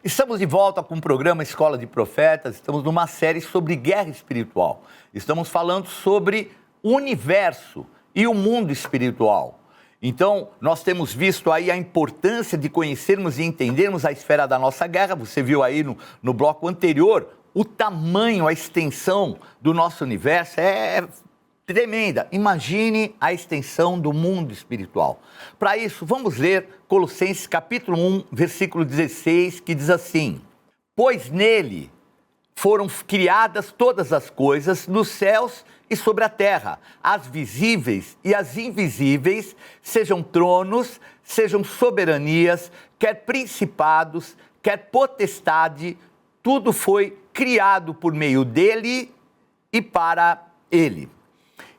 Estamos de volta com o programa Escola de Profetas, estamos numa série sobre guerra espiritual. Estamos falando sobre o universo e o mundo espiritual. Então, nós temos visto aí a importância de conhecermos e entendermos a esfera da nossa guerra. Você viu aí no bloco anterior o tamanho, a extensão do nosso universo é tremenda. Imagine a extensão do mundo espiritual. Para isso, vamos ler Colossenses capítulo 1, versículo 16, que diz assim: pois nele foram criadas todas as coisas nos céus e sobre a terra, as visíveis e as invisíveis, sejam tronos, sejam soberanias, quer principados, quer potestade, tudo foi criado por meio dele e para ele.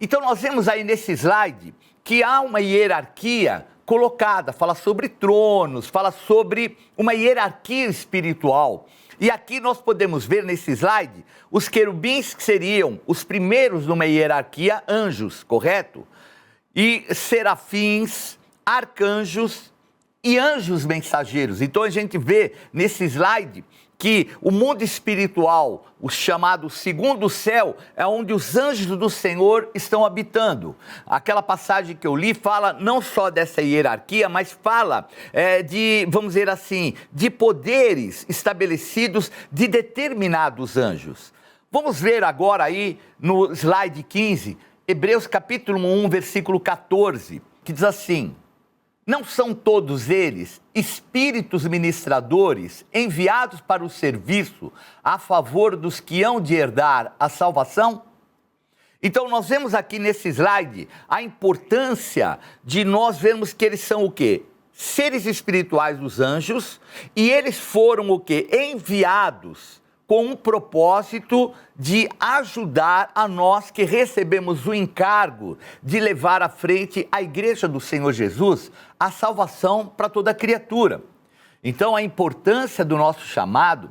Então nós vemos aí nesse slide que há uma hierarquia colocada, fala sobre tronos, fala sobre uma hierarquia espiritual. E aqui nós podemos ver nesse slide os querubins, que seriam os primeiros numa hierarquia, anjos, correto? E serafins, arcanjos e anjos mensageiros. Então a gente vê nesse slide que o mundo espiritual, o chamado segundo céu, é onde os anjos do Senhor estão habitando. Aquela passagem que eu li fala não só dessa hierarquia, mas fala vamos dizer assim, de poderes estabelecidos de determinados anjos. Vamos ver agora aí no slide 15, Hebreus capítulo 1, versículo 14, que diz assim: não são todos eles espíritos ministradores enviados para o serviço a favor dos que hão de herdar a salvação? Então nós vemos aqui nesse slide a importância de nós vermos que eles são o quê? Seres espirituais dos anjos, e eles foram o quê? Enviados com um propósito de ajudar a nós que recebemos o encargo de levar à frente a igreja do Senhor Jesus, a salvação para toda criatura. Então a importância do nosso chamado,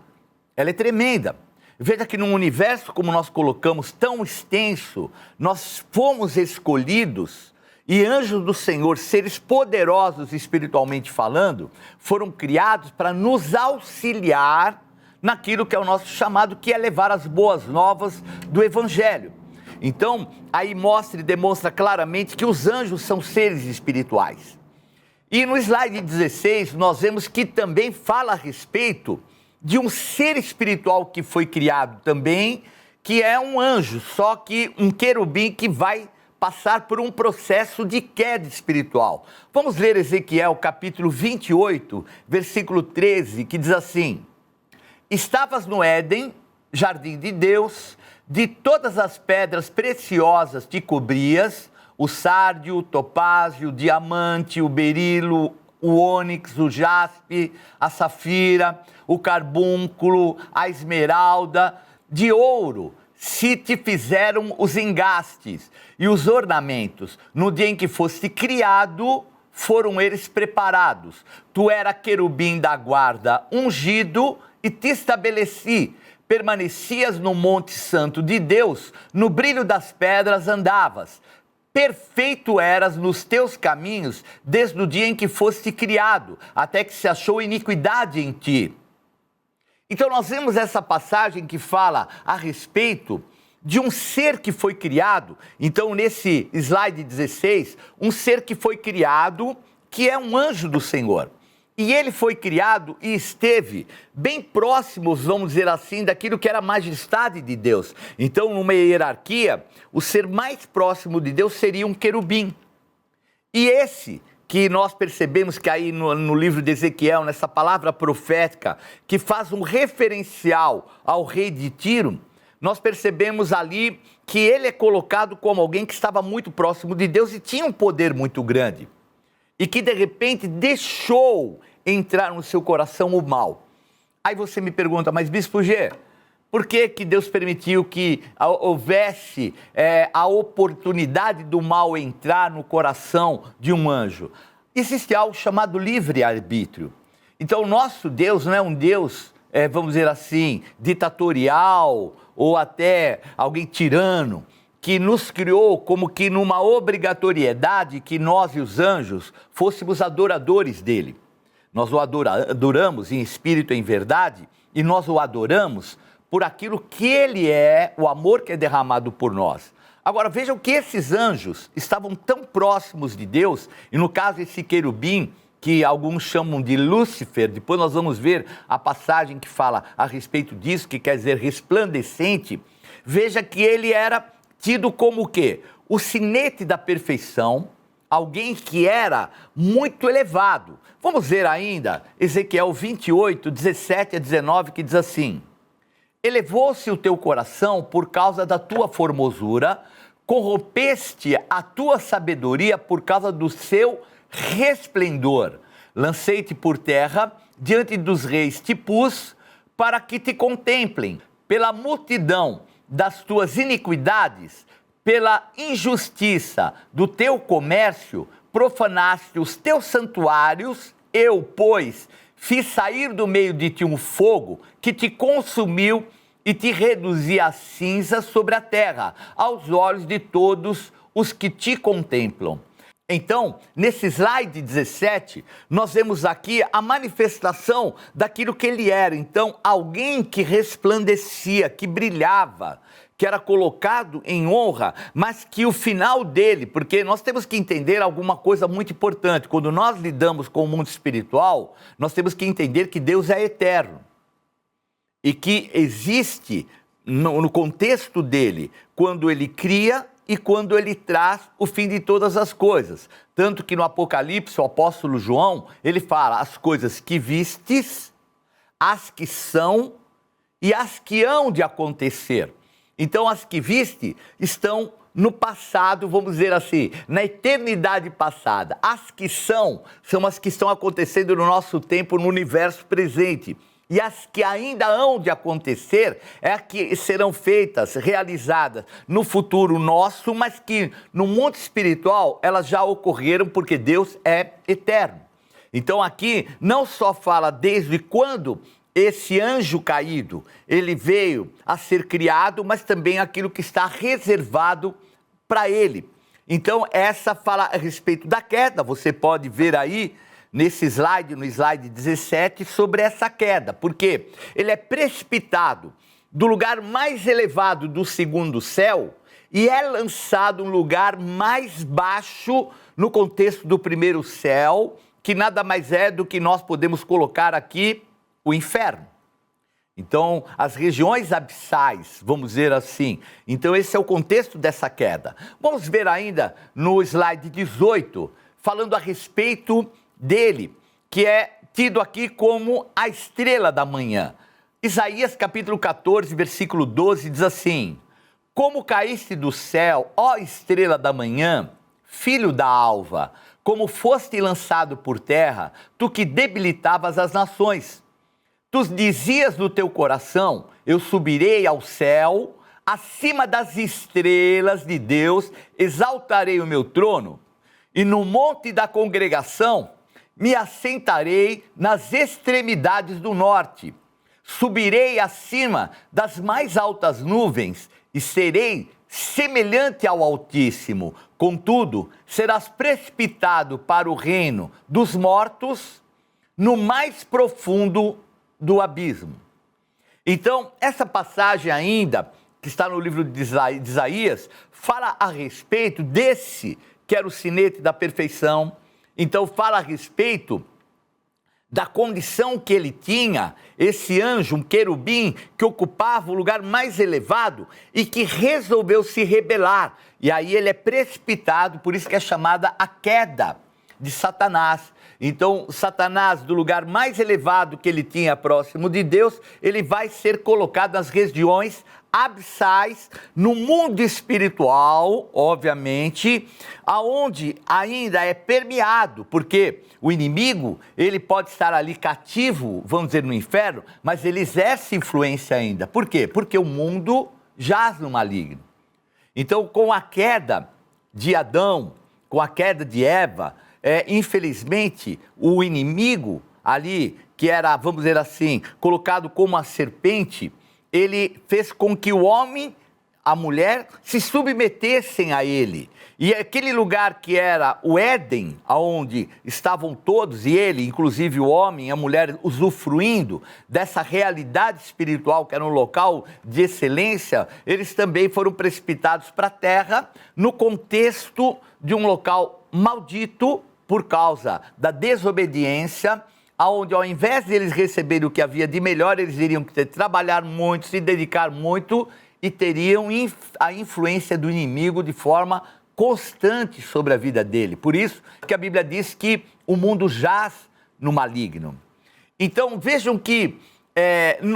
ela é tremenda. Veja que num universo como nós colocamos, tão extenso, nós fomos escolhidos, e anjos do Senhor, seres poderosos espiritualmente falando, foram criados para nos auxiliar naquilo que é o nosso chamado, que é levar as boas novas do Evangelho. Então, aí mostra e demonstra claramente que os anjos são seres espirituais. E no slide 16, nós vemos que também fala a respeito de um ser espiritual que foi criado também, que é um anjo, só que um querubim que vai passar por um processo de queda espiritual. Vamos ler Ezequiel capítulo 28, versículo 13, que diz assim: estavas no Éden, jardim de Deus, de todas as pedras preciosas te cobrias, o sárdio, o topázio, o diamante, o berilo, o ônix, o jaspe, a safira, o carbúnculo, a esmeralda, de ouro se te fizeram os engastes e os ornamentos. No dia em que foste criado, foram eles preparados. Tu era querubim da guarda ungido, e te estabeleci, permanecias no monte santo de Deus, no brilho das pedras andavas, perfeito eras nos teus caminhos, desde o dia em que foste criado, até que se achou iniquidade em ti. Então nós vemos essa passagem que fala a respeito de um ser que foi criado. Então nesse slide 16, um ser que foi criado, que é um anjo do Senhor. E ele foi criado e esteve bem próximos, vamos dizer assim, daquilo que era a majestade de Deus. Então, numa hierarquia, o ser mais próximo de Deus seria um querubim. E esse que nós percebemos que aí no livro de Ezequiel, nessa palavra profética, que faz um referencial ao rei de Tiro, nós percebemos ali que ele é colocado como alguém que estava muito próximo de Deus e tinha um poder muito grande. E que de repente deixou entrar no seu coração o mal. Aí você me pergunta, mas Bispo G, por que Deus permitiu que houvesse a oportunidade do mal entrar no coração de um anjo? Existe algo chamado livre-arbítrio. Então o nosso Deus não é um Deus, vamos dizer assim, ditatorial ou até alguém tirano, que nos criou como que numa obrigatoriedade que nós e os anjos fôssemos adoradores dele. Nós o adoramos em espírito e em verdade, e nós o adoramos por aquilo que ele é, o amor que é derramado por nós. Agora, vejam que esses anjos estavam tão próximos de Deus, e no caso esse querubim, que alguns chamam de Lúcifer, depois nós vamos ver a passagem que fala a respeito disso, que quer dizer resplandecente. Veja que ele era tido como o quê? O sinete da perfeição, alguém que era muito elevado. Vamos ver ainda Ezequiel 28, 17 a 19, que diz assim: elevou-se o teu coração por causa da tua formosura, corrompeste a tua sabedoria por causa do seu resplendor. Lancei-te por terra, diante dos reis te pus, para que te contemplem. Pela multidão das tuas iniquidades, pela injustiça do teu comércio, profanaste os teus santuários. Eu, pois, fiz sair do meio de ti um fogo que te consumiu e te reduzi a cinza sobre a terra, aos olhos de todos os que te contemplam. Então, nesse slide 17, nós vemos aqui a manifestação daquilo que ele era. Então, alguém que resplandecia, que brilhava, que era colocado em honra, mas que o final dele, porque nós temos que entender alguma coisa muito importante. Quando nós lidamos com o mundo espiritual, nós temos que entender que Deus é eterno e que existe, no contexto dele, quando ele cria e quando ele traz o fim de todas as coisas. Tanto que no Apocalipse, o apóstolo João, ele fala as coisas que vistes, as que são e as que hão de acontecer. Então, as que viste estão no passado, vamos dizer assim, na eternidade passada. As que são as que estão acontecendo no nosso tempo, no universo presente. E as que ainda hão de acontecer é as que serão feitas, realizadas no futuro nosso, mas que no mundo espiritual elas já ocorreram porque Deus é eterno. Então aqui não só fala desde quando esse anjo caído, ele veio a ser criado, mas também aquilo que está reservado para ele. Então essa fala a respeito da queda, você pode ver aí, nesse slide, no slide 17, sobre essa queda, porque ele é precipitado do lugar mais elevado do segundo céu e é lançado um lugar mais baixo no contexto do primeiro céu, que nada mais é do que nós podemos colocar aqui o inferno. Então, as regiões abissais, vamos dizer assim. Então, esse é o contexto dessa queda. Vamos ver ainda no slide 18, falando a respeito dele, que é tido aqui como a estrela da manhã. Isaías capítulo 14, versículo 12, diz assim: como caíste do céu, ó estrela da manhã, filho da alva, como foste lançado por terra, tu que debilitavas as nações. Tu dizias no teu coração: eu subirei ao céu, acima das estrelas de Deus, exaltarei o meu trono, e no monte da congregação me assentarei nas extremidades do norte. Subirei acima das mais altas nuvens e serei semelhante ao Altíssimo. Contudo, serás precipitado para o reino dos mortos, no mais profundo do abismo. Então, essa passagem ainda, que está no livro de Isaías, fala a respeito desse que era o sinete da perfeição. Então fala a respeito da condição que ele tinha, esse anjo, um querubim, que ocupava o lugar mais elevado e que resolveu se rebelar. E aí ele é precipitado, por isso que é chamada a queda de Satanás. Então, Satanás, do lugar mais elevado que ele tinha próximo de Deus, ele vai ser colocado nas regiões abissais, no mundo espiritual, obviamente, aonde ainda é permeado, porque o inimigo, ele pode estar ali cativo, vamos dizer, no inferno, mas ele exerce influência ainda. Por quê? Porque o mundo jaz no maligno. Então, com a queda de Adão, com a queda de Eva, infelizmente, o inimigo ali, que era, vamos dizer assim, colocado como a serpente, ele fez com que o homem a mulher se submetessem a ele. E aquele lugar que era o Éden, onde estavam todos, e ele, inclusive o homem e a mulher, usufruindo dessa realidade espiritual, que era um local de excelência, eles também foram precipitados para a terra, no contexto de um local maldito, por causa da desobediência, onde ao invés de eles receberem o que havia de melhor, eles iriam ter que trabalhar muito, se dedicar muito, e teriam a influência do inimigo de forma constante sobre a vida dele. Por isso que a Bíblia diz que o mundo jaz no maligno. Então vejam que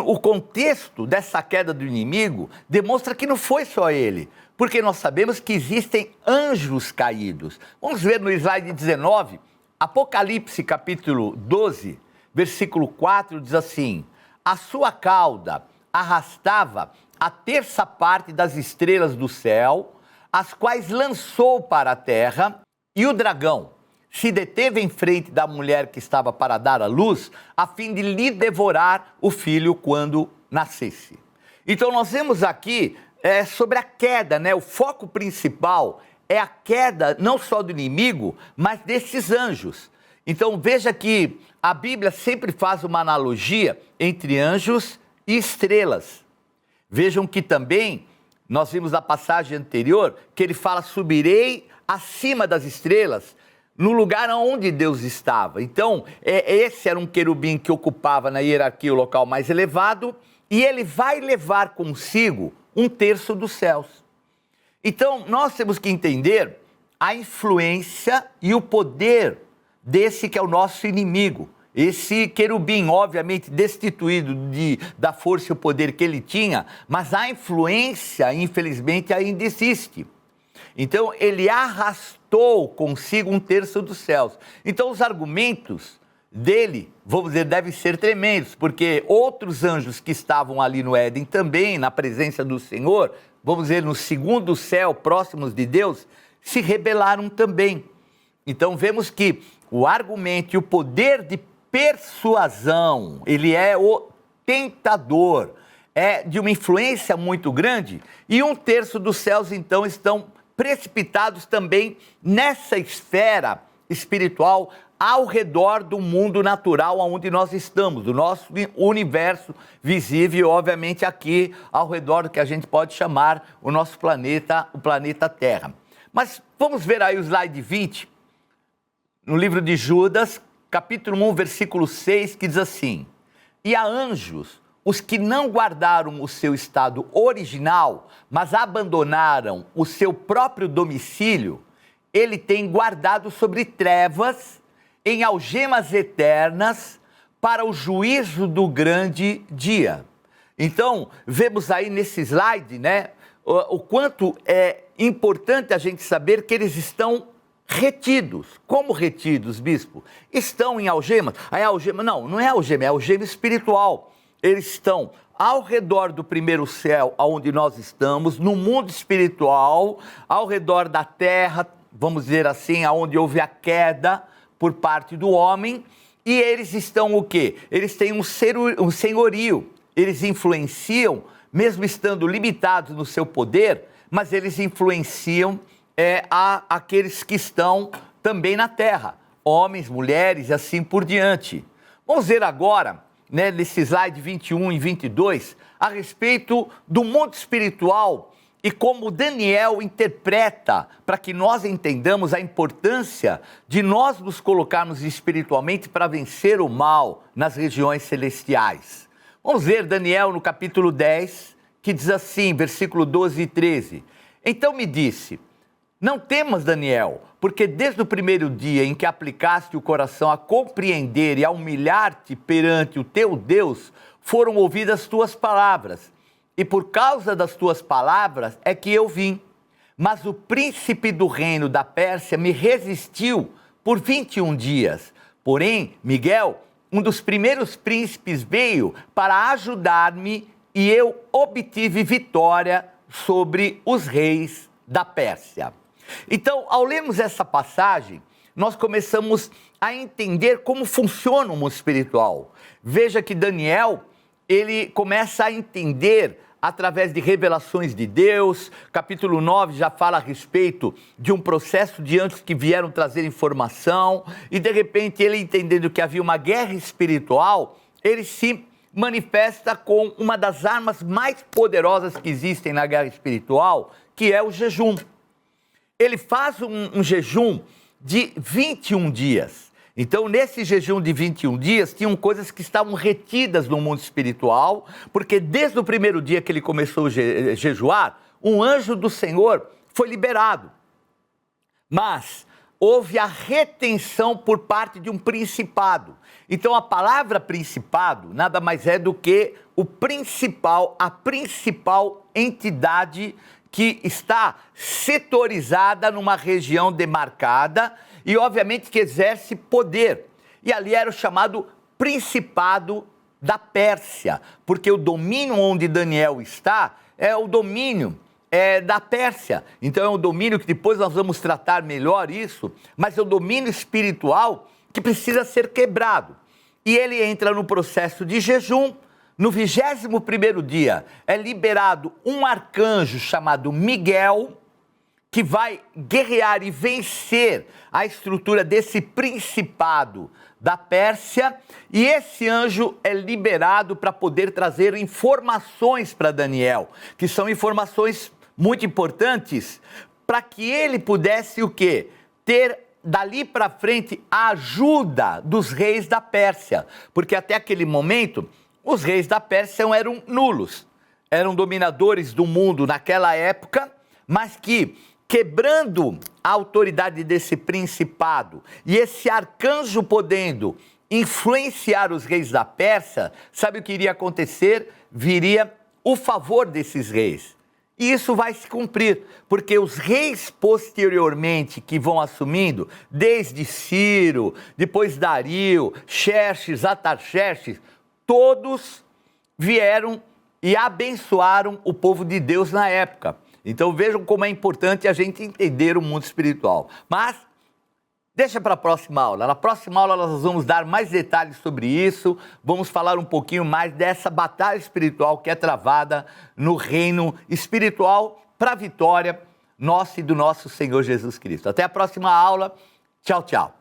o contexto dessa queda do inimigo demonstra que não foi só ele, porque nós sabemos que existem anjos caídos. Vamos ver no slide 19, Apocalipse capítulo 12, versículo 4, diz assim: a sua cauda arrastava a terça parte das estrelas do céu, as quais lançou para a terra, e o dragão se deteve em frente da mulher que estava para dar à luz, a fim de lhe devorar o filho quando nascesse. Então nós vemos aqui sobre a queda, né? O foco principal é a queda não só do inimigo, mas desses anjos. Então veja que a Bíblia sempre faz uma analogia entre anjos e estrelas. Vejam que também, nós vimos na passagem anterior, que ele fala: subirei acima das estrelas, no lugar onde Deus estava. Então, esse era um querubim que ocupava na hierarquia o local mais elevado, e ele vai levar consigo um terço dos céus. Então, nós temos que entender a influência e o poder desse que é o nosso inimigo. Esse querubim, obviamente, destituído da força e o poder que ele tinha, mas a influência, infelizmente, ainda existe. Então, ele arrastou consigo um terço dos céus. Então, os argumentos dele, vamos dizer, devem ser tremendos, porque outros anjos que estavam ali no Éden também, na presença do Senhor, vamos dizer, no segundo céu, próximos de Deus, se rebelaram também. Então, vemos que o argumento e o poder de persuasão, ele é o tentador, é de uma influência muito grande, e um terço dos céus, então, estão precipitados também nessa esfera espiritual ao redor do mundo natural onde nós estamos, do nosso universo visível, obviamente aqui ao redor do que a gente pode chamar o nosso planeta, o planeta Terra. Mas vamos ver aí o slide 20, no livro de Judas, capítulo 1, versículo 6, que diz assim: e a anjos, os que não guardaram o seu estado original, mas abandonaram o seu próprio domicílio, ele tem guardado sobre trevas, em algemas eternas, para o juízo do grande dia. Então, vemos aí nesse slide, né, o quanto é importante a gente saber que eles estão retidos. Como retidos, bispo? Estão em algemas? Aí a algema, não é algema, é algema espiritual. Eles estão ao redor do primeiro céu, onde nós estamos, no mundo espiritual, ao redor da terra, vamos dizer assim, onde houve a queda por parte do homem, e eles estão o quê? Eles têm um senhorio, eles influenciam, mesmo estando limitados no seu poder, mas eles influenciam aqueles que estão também na terra, homens, mulheres e assim por diante. Vamos ver agora, né, nesse slide 21 e 22, a respeito do mundo espiritual e como Daniel interpreta, para que nós entendamos a importância de nós nos colocarmos espiritualmente para vencer o mal nas regiões celestiais. Vamos ver Daniel no capítulo 10, que diz assim, versículo 12 e 13. Então me disse: não temas, Daniel, porque desde o primeiro dia em que aplicaste o coração a compreender e a humilhar-te perante o teu Deus, foram ouvidas tuas palavras. E por causa das tuas palavras é que eu vim. Mas o príncipe do reino da Pérsia me resistiu por 21 dias. Porém, Miguel, um dos primeiros príncipes, veio para ajudar-me e eu obtive vitória sobre os reis da Pérsia. Então, ao lermos essa passagem, nós começamos a entender como funciona o mundo espiritual. Veja que Daniel, ele começa a entender através de revelações de Deus. Capítulo 9 já fala a respeito de um processo de anjos que vieram trazer informação, e de repente ele, entendendo que havia uma guerra espiritual, ele se manifesta com uma das armas mais poderosas que existem na guerra espiritual, que é o jejum. Ele faz um jejum de 21 dias. Então, nesse jejum de 21 dias, tinham coisas que estavam retidas no mundo espiritual, porque desde o primeiro dia que ele começou a jejuar, um anjo do Senhor foi liberado. Mas houve a retenção por parte de um principado. Então, a palavra principado nada mais é do que a principal entidade que está setorizada numa região demarcada e, obviamente, que exerce poder. E ali era o chamado Principado da Pérsia, porque o domínio onde Daniel está é o domínio da Pérsia. Então é um domínio que depois nós vamos tratar melhor isso, mas é um domínio espiritual que precisa ser quebrado. E ele entra no processo de jejum. No 21º dia é liberado um arcanjo chamado Miguel, que vai guerrear e vencer a estrutura desse principado da Pérsia, e esse anjo é liberado para poder trazer informações para Daniel, que são informações muito importantes para que ele pudesse o quê? Ter dali para frente a ajuda dos reis da Pérsia, porque até aquele momento os reis da Pérsia eram nulos, eram dominadores do mundo naquela época, mas que, quebrando a autoridade desse principado e esse arcanjo podendo influenciar os reis da Pérsia, sabe o que iria acontecer? Viria o favor desses reis. E isso vai se cumprir, porque os reis posteriormente que vão assumindo, desde Ciro, depois Dario, Xerxes, Artaxerxes, todos vieram e abençoaram o povo de Deus na época. Então vejam como é importante a gente entender o mundo espiritual. Mas deixa para a próxima aula. Na próxima aula nós vamos dar mais detalhes sobre isso, vamos falar um pouquinho mais dessa batalha espiritual que é travada no reino espiritual para a vitória nossa e do nosso Senhor Jesus Cristo. Até a próxima aula. Tchau, tchau.